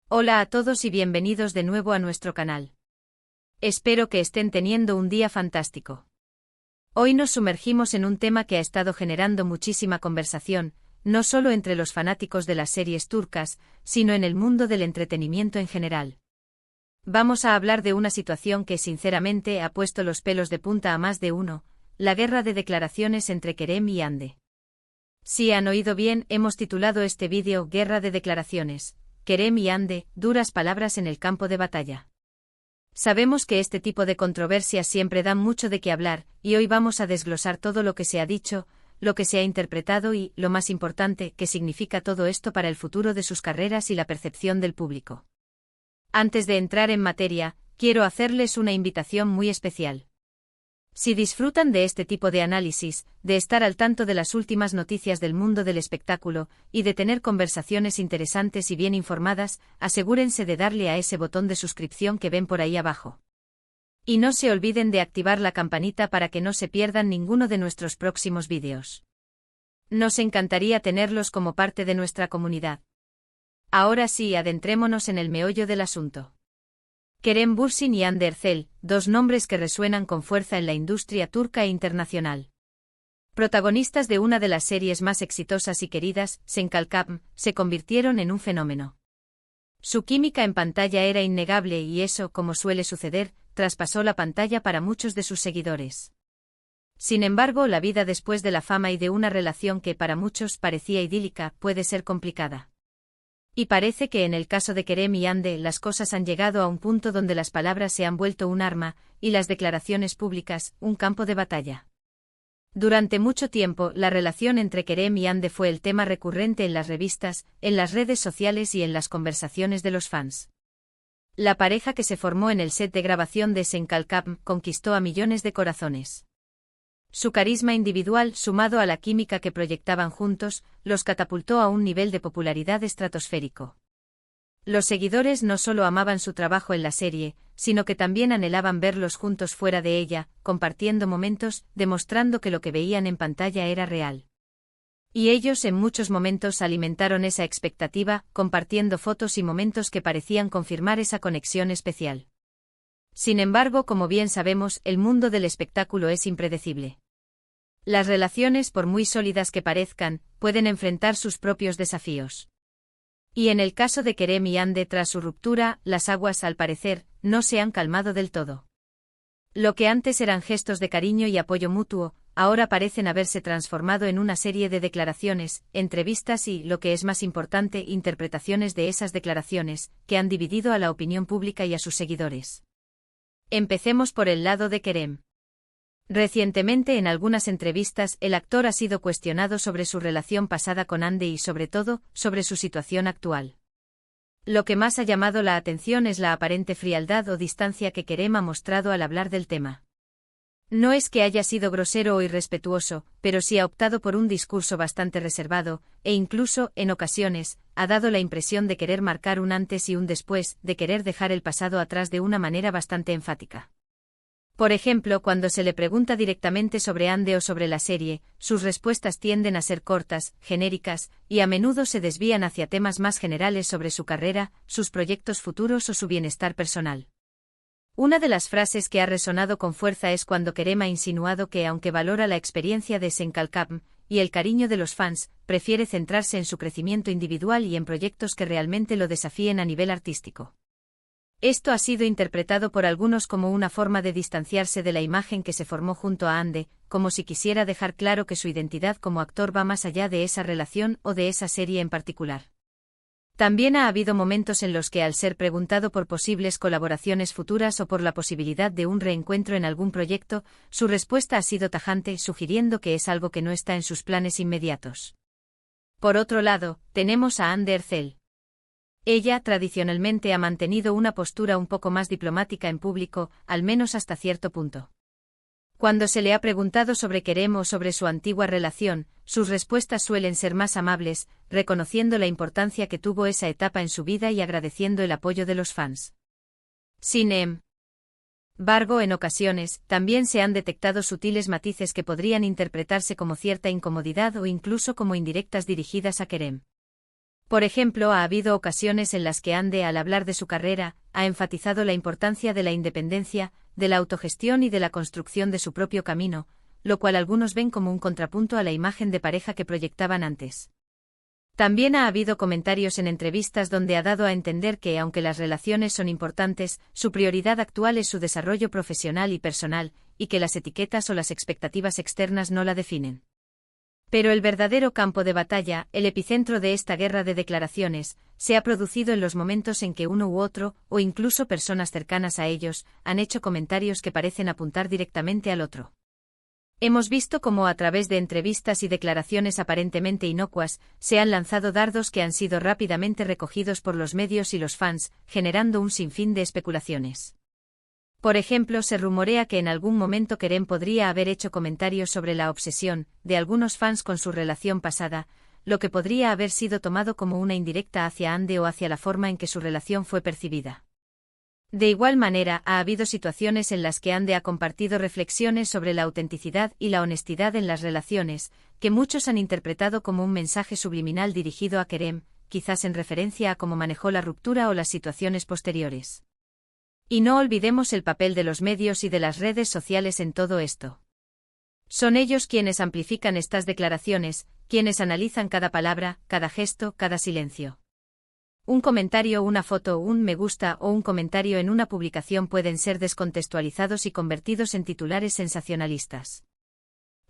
Hola a todos y bienvenidos de nuevo a nuestro canal. Espero que estén teniendo un día fantástico. Hoy nos sumergimos en un tema que ha estado generando muchísima conversación, no solo entre los fanáticos de las series turcas, sino en el mundo del entretenimiento en general. Vamos a hablar de una situación que sinceramente ha puesto los pelos de punta a más de uno, la guerra de declaraciones entre Kerem y Hande. Si han oído bien, hemos titulado este vídeo Guerra de declaraciones. Kerem y Hande, duras palabras en el campo de batalla. Sabemos que este tipo de controversias siempre dan mucho de qué hablar, y hoy vamos a desglosar todo lo que se ha dicho, lo que se ha interpretado y, lo más importante, qué significa todo esto para el futuro de sus carreras y la percepción del público. Antes de entrar en materia, quiero hacerles una invitación muy especial. Si disfrutan de este tipo de análisis, de estar al tanto de las últimas noticias del mundo del espectáculo, y de tener conversaciones interesantes y bien informadas, asegúrense de darle a ese botón de suscripción que ven por ahí abajo. Y no se olviden de activar la campanita para que no se pierdan ninguno de nuestros próximos vídeos. Nos encantaría tenerlos como parte de nuestra comunidad. Ahora sí, adentrémonos en el meollo del asunto. Kerem Bürsin y Hande Erçel, dos nombres que resuenan con fuerza en la industria turca e internacional. Protagonistas de una de las series más exitosas y queridas, Sen Kalkam, se convirtieron en un fenómeno. Su química en pantalla era innegable y eso, como suele suceder, traspasó la pantalla para muchos de sus seguidores. Sin embargo, la vida después de la fama y de una relación que para muchos parecía idílica puede ser complicada. Y parece que en el caso de Kerem y Hande las cosas han llegado a un punto donde las palabras se han vuelto un arma, y las declaraciones públicas, un campo de batalla. Durante mucho tiempo, la relación entre Kerem y Hande fue el tema recurrente en las revistas, en las redes sociales y en las conversaciones de los fans. La pareja que se formó en el set de grabación de Sen Kalkam conquistó a millones de corazones. Su carisma individual, sumado a la química que proyectaban juntos, los catapultó a un nivel de popularidad estratosférico. Los seguidores no solo amaban su trabajo en la serie, sino que también anhelaban verlos juntos fuera de ella, compartiendo momentos, demostrando que lo que veían en pantalla era real. Y ellos en muchos momentos alimentaron esa expectativa, compartiendo fotos y momentos que parecían confirmar esa conexión especial. Sin embargo, como bien sabemos, el mundo del espectáculo es impredecible. Las relaciones, por muy sólidas que parezcan, pueden enfrentar sus propios desafíos. Y en el caso de Kerem y Hande tras su ruptura, las aguas, al parecer, no se han calmado del todo. Lo que antes eran gestos de cariño y apoyo mutuo, ahora parecen haberse transformado en una serie de declaraciones, entrevistas y, lo que es más importante, interpretaciones de esas declaraciones, que han dividido a la opinión pública y a sus seguidores. Empecemos por el lado de Kerem. Recientemente en algunas entrevistas el actor ha sido cuestionado sobre su relación pasada con Hande y sobre todo, sobre su situación actual. Lo que más ha llamado la atención es la aparente frialdad o distancia que Kerem ha mostrado al hablar del tema. No es que haya sido grosero o irrespetuoso, pero sí ha optado por un discurso bastante reservado, e incluso, en ocasiones, ha dado la impresión de querer marcar un antes y un después, de querer dejar el pasado atrás de una manera bastante enfática. Por ejemplo, cuando se le pregunta directamente sobre Hande o sobre la serie, sus respuestas tienden a ser cortas, genéricas, y a menudo se desvían hacia temas más generales sobre su carrera, sus proyectos futuros o su bienestar personal. Una de las frases que ha resonado con fuerza es cuando Kerem ha insinuado que aunque valora la experiencia de Sen Kalkam y el cariño de los fans, prefiere centrarse en su crecimiento individual y en proyectos que realmente lo desafíen a nivel artístico. Esto ha sido interpretado por algunos como una forma de distanciarse de la imagen que se formó junto a Hande, como si quisiera dejar claro que su identidad como actor va más allá de esa relación o de esa serie en particular. También ha habido momentos en los que al ser preguntado por posibles colaboraciones futuras o por la posibilidad de un reencuentro en algún proyecto, su respuesta ha sido tajante, sugiriendo que es algo que no está en sus planes inmediatos. Por otro lado, tenemos a Hande Erçel. Ella, tradicionalmente, ha mantenido una postura un poco más diplomática en público, al menos hasta cierto punto. Cuando se le ha preguntado sobre Kerem o sobre su antigua relación, sus respuestas suelen ser más amables, reconociendo la importancia que tuvo esa etapa en su vida y agradeciendo el apoyo de los fans. Sin embargo, en ocasiones, también se han detectado sutiles matices que podrían interpretarse como cierta incomodidad o incluso como indirectas dirigidas a Kerem. Por ejemplo, ha habido ocasiones en las que Ande, al hablar de su carrera, ha enfatizado la importancia de la independencia, de la autogestión y de la construcción de su propio camino, lo cual algunos ven como un contrapunto a la imagen de pareja que proyectaban antes. También ha habido comentarios en entrevistas donde ha dado a entender que, aunque las relaciones son importantes, su prioridad actual es su desarrollo profesional y personal, y que las etiquetas o las expectativas externas no la definen. Pero el verdadero campo de batalla, el epicentro de esta guerra de declaraciones, se ha producido en los momentos en que uno u otro, o incluso personas cercanas a ellos, han hecho comentarios que parecen apuntar directamente al otro. Hemos visto cómo a través de entrevistas y declaraciones aparentemente inocuas, se han lanzado dardos que han sido rápidamente recogidos por los medios y los fans, generando un sinfín de especulaciones. Por ejemplo, se rumorea que en algún momento Kerem podría haber hecho comentarios sobre la obsesión de algunos fans con su relación pasada, lo que podría haber sido tomado como una indirecta hacia Ande o hacia la forma en que su relación fue percibida. De igual manera, ha habido situaciones en las que Ande ha compartido reflexiones sobre la autenticidad y la honestidad en las relaciones, que muchos han interpretado como un mensaje subliminal dirigido a Kerem, quizás en referencia a cómo manejó la ruptura o las situaciones posteriores. Y no olvidemos el papel de los medios y de las redes sociales en todo esto. Son ellos quienes amplifican estas declaraciones, quienes analizan cada palabra, cada gesto, cada silencio. Un comentario, una foto, un me gusta o un comentario en una publicación pueden ser descontextualizados y convertidos en titulares sensacionalistas.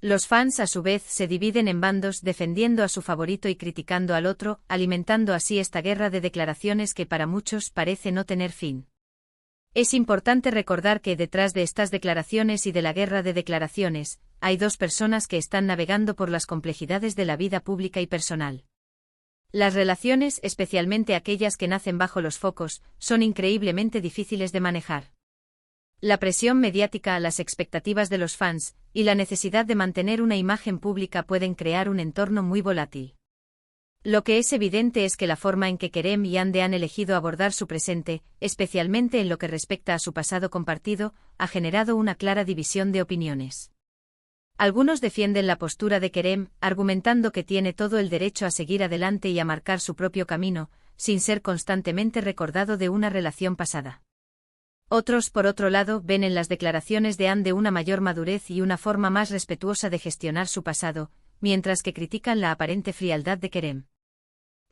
Los fans, a su vez, se dividen en bandos defendiendo a su favorito y criticando al otro, alimentando así esta guerra de declaraciones que para muchos parece no tener fin. Es importante recordar que detrás de estas declaraciones y de la guerra de declaraciones, hay dos personas que están navegando por las complejidades de la vida pública y personal. Las relaciones, especialmente aquellas que nacen bajo los focos, son increíblemente difíciles de manejar. La presión mediática, las expectativas de los fans, y la necesidad de mantener una imagen pública pueden crear un entorno muy volátil. Lo que es evidente es que la forma en que Kerem y Ande han elegido abordar su presente, especialmente en lo que respecta a su pasado compartido, ha generado una clara división de opiniones. Algunos defienden la postura de Kerem, argumentando que tiene todo el derecho a seguir adelante y a marcar su propio camino, sin ser constantemente recordado de una relación pasada. Otros, por otro lado, ven en las declaraciones de Ande una mayor madurez y una forma más respetuosa de gestionar su pasado, mientras que critican la aparente frialdad de Kerem.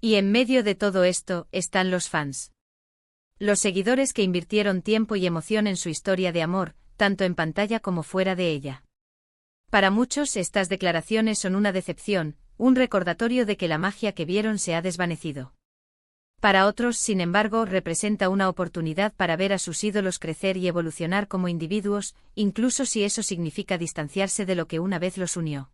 Y en medio de todo esto, están los fans. Los seguidores que invirtieron tiempo y emoción en su historia de amor, tanto en pantalla como fuera de ella. Para muchos, estas declaraciones son una decepción, un recordatorio de que la magia que vieron se ha desvanecido. Para otros, sin embargo, representa una oportunidad para ver a sus ídolos crecer y evolucionar como individuos, incluso si eso significa distanciarse de lo que una vez los unió.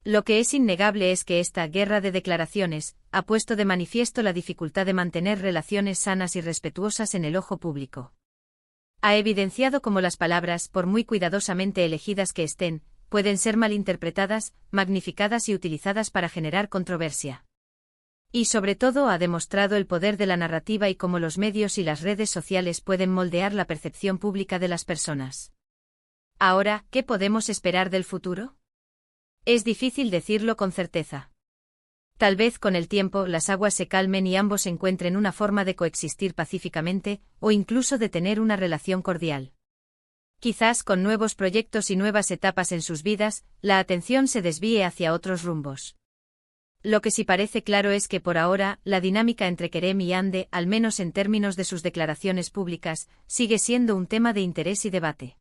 Lo que es innegable es que esta guerra de declaraciones ha puesto de manifiesto la dificultad de mantener relaciones sanas y respetuosas en el ojo público. Ha evidenciado cómo las palabras, por muy cuidadosamente elegidas que estén, pueden ser malinterpretadas, magnificadas y utilizadas para generar controversia. Y sobre todo ha demostrado el poder de la narrativa y cómo los medios y las redes sociales pueden moldear la percepción pública de las personas. Ahora, ¿qué podemos esperar del futuro? Es difícil decirlo con certeza. Tal vez con el tiempo las aguas se calmen y ambos encuentren una forma de coexistir pacíficamente, o incluso de tener una relación cordial. Quizás con nuevos proyectos y nuevas etapas en sus vidas, la atención se desvíe hacia otros rumbos. Lo que sí parece claro es que por ahora, la dinámica entre Kerem y Ande, al menos en términos de sus declaraciones públicas, sigue siendo un tema de interés y debate.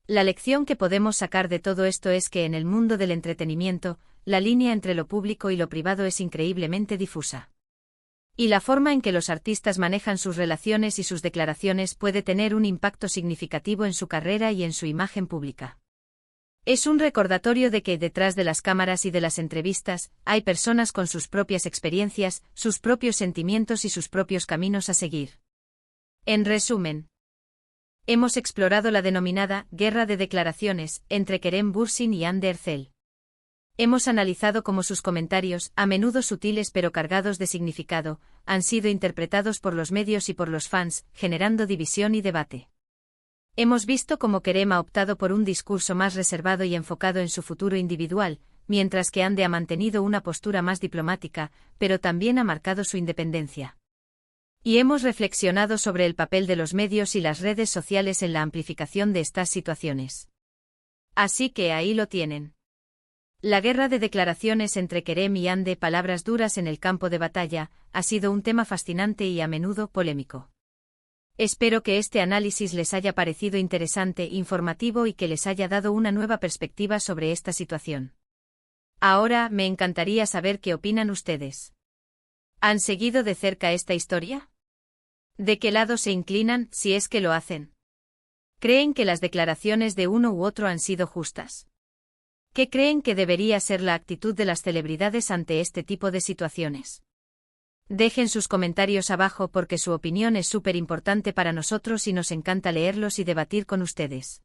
La lección que podemos sacar de todo esto es que en el mundo del entretenimiento, la línea entre lo público y lo privado es increíblemente difusa. Y la forma en que los artistas manejan sus relaciones y sus declaraciones puede tener un impacto significativo en su carrera y en su imagen pública. Es un recordatorio de que detrás de las cámaras y de las entrevistas, hay personas con sus propias experiencias, sus propios sentimientos y sus propios caminos a seguir. En resumen, hemos explorado la denominada guerra de declaraciones entre Kerem Bürsin y Hande Erçel. Hemos analizado cómo sus comentarios, a menudo sutiles pero cargados de significado, han sido interpretados por los medios y por los fans, generando división y debate. Hemos visto cómo Kerem ha optado por un discurso más reservado y enfocado en su futuro individual, mientras que Ande ha mantenido una postura más diplomática, pero también ha marcado su independencia. Y hemos reflexionado sobre el papel de los medios y las redes sociales en la amplificación de estas situaciones. Así que ahí lo tienen. La guerra de declaraciones entre Kerem y Ande, palabras duras en el campo de batalla, ha sido un tema fascinante y a menudo polémico. Espero que este análisis les haya parecido interesante, informativo y que les haya dado una nueva perspectiva sobre esta situación. Ahora, me encantaría saber qué opinan ustedes. ¿Han seguido de cerca esta historia? ¿De qué lado se inclinan, si es que lo hacen? ¿Creen que las declaraciones de uno u otro han sido justas? ¿Qué creen que debería ser la actitud de las celebridades ante este tipo de situaciones? Dejen sus comentarios abajo porque su opinión es súper importante para nosotros y nos encanta leerlos y debatir con ustedes.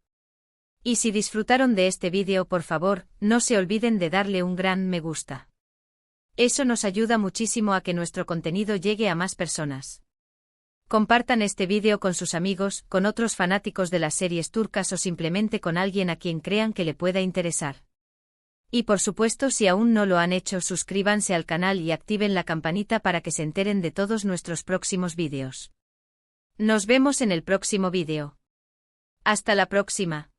Y si disfrutaron de este vídeo, por favor, no se olviden de darle un gran me gusta. Eso nos ayuda muchísimo a que nuestro contenido llegue a más personas. Compartan este vídeo con sus amigos, con otros fanáticos de las series turcas o simplemente con alguien a quien crean que le pueda interesar. Y por supuesto, si aún no lo han hecho, suscríbanse al canal y activen la campanita para que se enteren de todos nuestros próximos vídeos. Nos vemos en el próximo vídeo. Hasta la próxima.